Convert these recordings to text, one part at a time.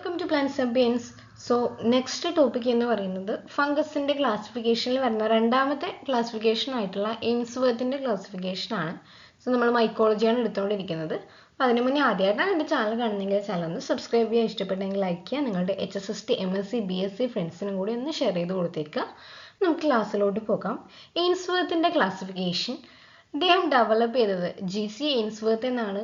welcome to Plant Sapiens. So next topic എന്ന് പറയുന്നത് ഫംഗസിന്റെ ക്ലാസിഫിക്കേഷനിൽ വരുന്ന രണ്ടാമത്തെ ക്ലാസിഫിക്കേഷൻ ആയിട്ടുള്ള എയിംസ്വർത്തിന്റെ ക്ലാസിഫിക്കേഷൻ ആണ്. സോ നമ്മൾ മൈക്കോളജിയാണ് എടുത്തുകൊണ്ടിരിക്കുന്നത്. അപ്പോൾ അതിന് മുന്നേ ആദ്യമായിട്ടാണ് എൻ്റെ ചാനൽ കാണുന്നെങ്കിൽ ചാനൽ ഒന്ന് സബ്സ്ക്രൈബ് ചെയ്യുക, ഇഷ്ടപ്പെട്ടെങ്കിൽ ലൈക്ക് ചെയ്യുക, നിങ്ങളുടെ HSST MSc BSc ഫ്രണ്ട്സിനും കൂടി ഒന്ന് ഷെയർ ചെയ്ത് കൊടുത്തേക്കുക. നമുക്ക് ക്ലാസ്സിലോട്ട് പോകാം. എയിംസ്വർത്തിന്റെ ക്ലാസിഫിക്കേഷൻ അദ്ദേഹം ഡെവലപ്പ് ചെയ്തത് GC എയിംസ്വർത്ത് എന്നാണ്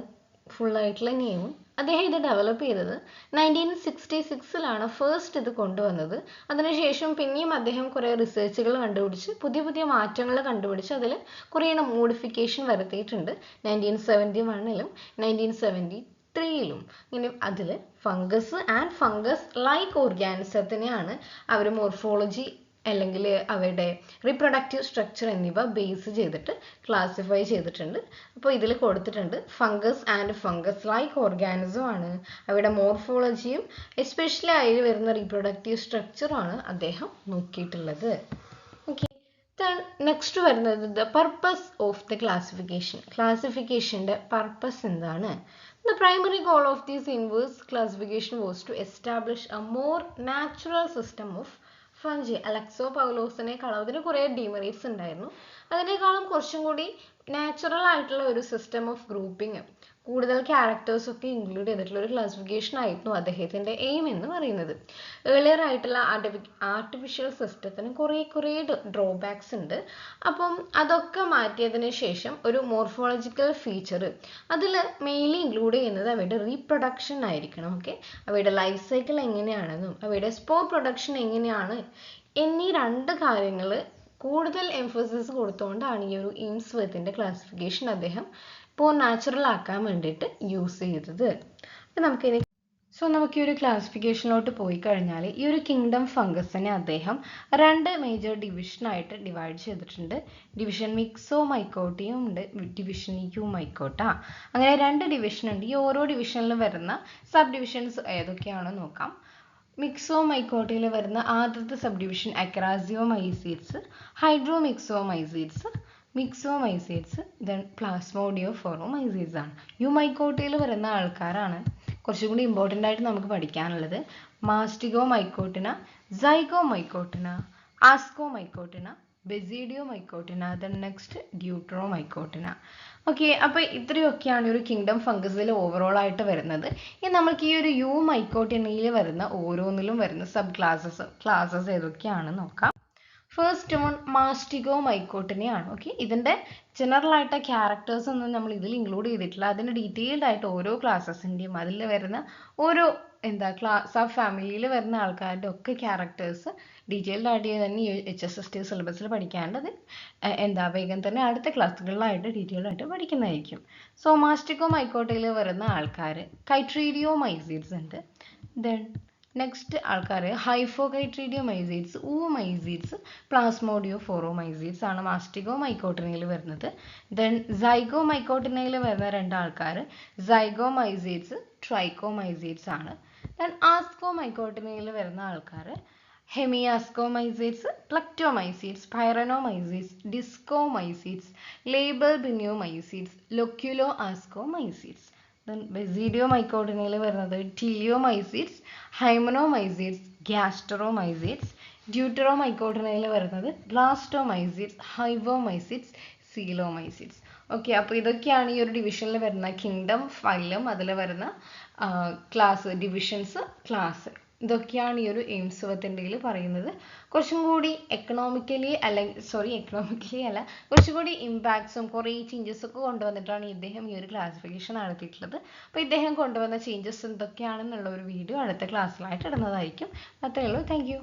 ഫുൾ ആയിട്ടുള്ള നെയിം. അദ്ദേഹം ഇത് ഡെവലപ്പ് ചെയ്തത് 1966 ഫസ്റ്റ് ഇത് കൊണ്ടുവന്നത്. അതിനുശേഷം പിന്നെയും അദ്ദേഹം കുറേ റിസർച്ചുകൾ കണ്ടുപിടിച്ച് പുതിയ പുതിയ മാറ്റങ്ങൾ കണ്ടുപിടിച്ച് അതിൽ കുറേ മോഡിഫിക്കേഷൻ വരുത്തിയിട്ടുണ്ട്. 1971 1973 ഇങ്ങനെ അതിൽ ഫംഗസ് ആൻഡ് ഫംഗസ് ലൈക്ക് ഓർഗാനിസത്തിനെയാണ് അവർ മോർഫോളജി അല്ലെങ്കിൽ അവയുടെ റീപ്രൊഡക്റ്റീവ് സ്ട്രക്ചർ എന്നിവ ബേസ് ചെയ്തിട്ട് ക്ലാസിഫൈ ചെയ്തിട്ടുണ്ട്. അപ്പോൾ ഇതിൽ കൊടുത്തിട്ടുണ്ട് fungus and fungus like organism ആണ്, അവയുടെ മോർഫോളജിയും എസ്പെഷ്യലി അതിൽ വരുന്ന റീപ്രൊഡക്റ്റീവ് സ്ട്രക്ചറുമാണ് അദ്ദേഹം നോക്കിയിട്ടുള്ളത്. ഓക്കെ, നെക്സ്റ്റ് വരുന്നത് the purpose of the classification. ക്ലാസിഫിക്കേഷൻ്റെ പർപ്പസ് എന്താണ്? The primary goal of this inverse classification was to establish a more natural system of fungi. അലക്സോ പൗലോസിനേക്കാളും അതിന് കുറേ ഡിമെറിറ്റ്സ് ഉണ്ടായിരുന്നു. അതിനേക്കാളും കുറച്ചും കൂടി നാച്ചുറൽ ആയിട്ടുള്ള ഒരു സിസ്റ്റം ഓഫ് ഗ്രൂപ്പിംഗ്, കൂടുതൽ ക്യാരക്ടേഴ്സ് ഒക്കെ ഇൻക്ലൂഡ് ചെയ്തിട്ടുള്ള ഒരു ക്ലാസിഫിക്കേഷൻ ആയിരുന്നു അദ്ദേഹത്തിൻ്റെ എയിം എന്ന് പറയുന്നത്. ഏർലിയർ ആയിട്ടുള്ള ആർട്ടിഫിഷ്യൽ സിസ്റ്റത്തിന് കുറേ ഡ്രോബാക്സ് ഉണ്ട്. അപ്പം അതൊക്കെ മാറ്റിയതിന് ശേഷം ഒരു മോർഫോളജിക്കൽ ഫീച്ചർ അതിൽ മെയിൻലി ഇൻക്ലൂഡ് ചെയ്യുന്നത് അവയുടെ റീപ്രൊഡക്ഷൻ ആയിരിക്കണം. ഓക്കെ, അവയുടെ ലൈഫ് സൈക്കിൾ എങ്ങനെയാണെന്നും അവയുടെ സ്പോർ പ്രൊഡക്ഷൻ എങ്ങനെയാണ് എന്നീ രണ്ട് കാര്യങ്ങൾ കൂടുതൽ എംഫസിസ് കൊടുത്തുകൊണ്ടാണ് ഈ ഒരു എയിംസ്വർത്തിന്റെ ക്ലാസിഫിക്കേഷൻ അദ്ദേഹം ഇപ്പോൾ നാച്ചുറൽ ആക്കാൻ വേണ്ടിയിട്ട് യൂസ് ചെയ്തത്. അപ്പം നമുക്ക് ഈ ഒരു ക്ലാസിഫിക്കേഷനിലോട്ട് പോയി കഴിഞ്ഞാൽ ഈ ഒരു കിങ്ഡം ഫംഗസിനെ അദ്ദേഹം രണ്ട് മേജർ ഡിവിഷനായിട്ട് ഡിവൈഡ് ചെയ്തിട്ടുണ്ട്. ഡിവിഷൻ മിക്സോ മൈക്കോട്ടയും ഉണ്ട്, ഡിവിഷൻ യൂമൈക്കോട്ട. അങ്ങനെ രണ്ട് ഡിവിഷൻ ഉണ്ട്. ഈ ഓരോ ഡിവിഷനിലും വരുന്ന സബ് ഡിവിഷൻസ് ഏതൊക്കെയാണെന്ന് നോക്കാം. മിക്സോമൈക്കോട്ടയിൽ വരുന്ന ആദ്യത്തെ സബ് ഡിവിഷൻ അക്രാസിയോമൈസീഡ്സ്, ഹൈഡ്രോമിക്സോമൈസീഡ്സ്, മിക്സോമൈസീഡ്സ്, ദെൻ പ്ലാസ്മോഡിയോഫോറോമൈസീഡ്സ് ആണ്. യുമൈക്കോട്ടയിൽ വരുന്ന ആൾക്കാരാണ് കുറച്ചും കൂടി ഇമ്പോർട്ടൻ്റ് ആയിട്ട് നമുക്ക് പഠിക്കാനുള്ളത്. മാസ്റ്റിഗോമൈക്കോട്ടിന, സൈഗോമൈക്കോട്ടിന, ആസ്കോമൈക്കോട്ടിന, ബെസിഡിയോമൈക്കോട്ടിന, ദെൻ നെക്സ്റ്റ് ഡ്യൂട്രോമൈക്കോട്ടിന. ഓക്കെ, അപ്പോൾ ഇത്രയൊക്കെയാണ് ഒരു കിങ്ഡം ഫംഗസിൽ ഓവറോൾ ആയിട്ട് വരുന്നത്. ഇനി നമുക്ക് ഈ ഒരു യൂമൈക്കോട്ടിനയിൽ വരുന്ന ഓരോന്നിലും വരുന്ന സബ് ക്ലാസസ് ഏതൊക്കെയാണെന്ന് നോക്കാം. ഫസ്റ്റ് വൺ മാസ്റ്റിഗോമൈക്കോട്ടിനെയാണ്. ഓക്കെ, ഇതിൻ്റെ ജനറൽ ആയിട്ട് ക്യാരക്ടേഴ്സ് ഒന്നും നമ്മൾ ഇതിൽ ഇൻക്ലൂഡ് ചെയ്തിട്ടില്ല. അതിൻ്റെ ഡീറ്റെയിൽഡ് ആയിട്ട് ഓരോ ക്ലാസസിൻ്റെയും അതിൽ വരുന്ന ഓരോ സബ് ഫാമിലിയിൽ വരുന്ന ആൾക്കാരുടെ ഒക്കെ ക്യാരക്ടേഴ്സ് ഡീറ്റെയിൽഡ് ആയിട്ട് തന്നെ ഈ HSST സിലബസിൽ പഠിക്കാണ്ടത് വേഗം തന്നെ അടുത്ത ക്ലാസ്സുകളിലായിട്ട് ഡീറ്റെയിൽഡ് ആയിട്ട് പഠിക്കുന്നതായിരിക്കും. സോ മാസ്റ്റിഗോമൈക്കോട്ടയിൽ വരുന്ന ആൾക്കാർ കൈട്രീഡിയോമൈസീഡ്സ് ഉണ്ട്. ദെൻ നെക്സ്റ്റ് ആൾക്കാർ ഹൈഫോകൈട്രീഡിയോമൈസീഡ്സ്, ഊമൈസീഡ്സ്, പ്ലാസ്മോഡിയോഫോറോമൈസീഡ്സ് ആണ് മാസ്റ്റിഗോമൈക്കോട്ടിനയിൽ വരുന്നത്. ദെൻ സൈഗോമൈക്കോട്ടിനയിൽ വരുന്ന രണ്ടാൾക്കാർ സൈഗോമൈസീഡ്സ്, ട്രൈക്കോമൈസീഡ്സ് ആണ്. ദെൻ ആസ്കോമൈക്കോട്ടിനയിൽ വരുന്ന ആൾക്കാർ ഹെമിയാസ്കോമൈസീഡ്സ്, പ്ലക്ടോമൈസീഡ്സ്, പൈറനോമൈസീഡ്സ്, ഡിസ്കോമൈസീഡ്സ്, ലേബൽബിനിയോമൈസീഡ്സ്, ലൊക്യുലോ ആസ്കോമൈസീഡ്സ്. ദെൻ ബെസിഡിയോമൈക്കോട്ടിനയിൽ വരുന്നത് ടിലിയോമൈസീഡ്സ്, ഹൈമനോമൈസീഡ്സ്, ഗ്യാസ്ട്രോമൈസീഡ്സ്. ഡ്യൂട്ടറോമൈക്കോട്ടിനയിൽ വരുന്നത് ബ്ലാസ്റ്റോമൈസീഡ്സ്, ഹൈവോമൈസീഡ്സ്, സീലോമൈസീഡ്സ്. ഓക്കെ, അപ്പോൾ ഇതൊക്കെയാണ് ഈ ഒരു ഡിവിഷനിൽ വരുന്ന കിങ്ഡം, ഫൈലം, അതിൽ വരുന്ന ക്ലാസ് ഡിവിഷൻസ്, ക്ലാസ്. ഇതൊക്കെയാണ് ഈ ഒരു എയിംസ്വർത്തിൻ്റെ പറയുന്നത്. കുറച്ചും കൂടി എക്കണോമിക്കലി അല്ല, കുറച്ചും കൂടി ഇമ്പാക്ട്സും കുറേ ചേഞ്ചസൊക്കെ കൊണ്ടുവന്നിട്ടാണ് ഇദ്ദേഹം ഈ ഒരു ക്ലാസിഫിക്കേഷൻ നടത്തിയിട്ടുള്ളത്. അപ്പോൾ ഇദ്ദേഹം കൊണ്ടുവന്ന ചേഞ്ചസ് എന്തൊക്കെയാണെന്നുള്ള ഒരു വീഡിയോ അടുത്ത ക്ലാസ്സിലായിട്ട് ഇടുന്നതായിരിക്കും. അത്രയേ ഉള്ളൂ. Thank you.